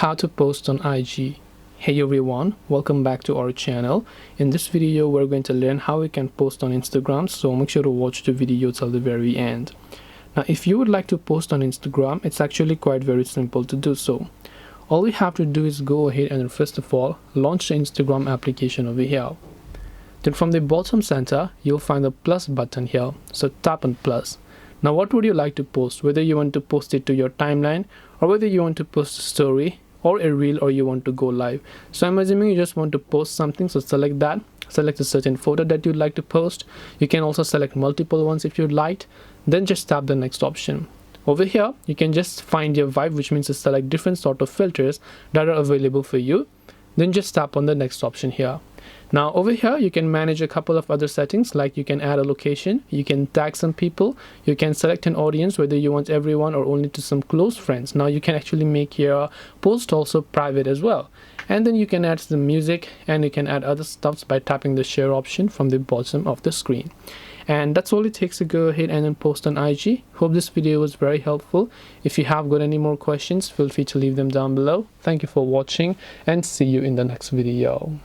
How to post on IG. Hey everyone, welcome back to our channel. In this video we're going to learn how we can post on Instagram, so make sure to watch the video till the very end. Now if you would like to post on Instagram, it's actually quite very simple to do so. All we have to do is go ahead and first of all launch the Instagram application over here. Then from the bottom center you'll find the plus button here, so tap on plus. Now what would you like to post, whether you want to post it to your timeline or whether you want to post a story or a reel or you want to go live. So I'm assuming you just want to post something, so select that. Select a certain photo that you'd like to post. You can also select multiple ones if you'd like. Then just tap the next option. Over here you can just find your vibe, which means to select different sort of filters that are available for you. Then just tap on the next option here. Now over here you can manage a couple of other settings, like you can add a location, you can tag some people, you can select an audience, whether you want everyone or only to some close friends. Now you can actually make your post also private as well. And then you can add some music and you can add other stuffs by tapping the share option from the bottom of the screen. And that's all it takes to go ahead and then post on IG. Hope this video was very helpful. If you have got any more questions, feel free to leave them down below. Thank you for watching and see you in the next video.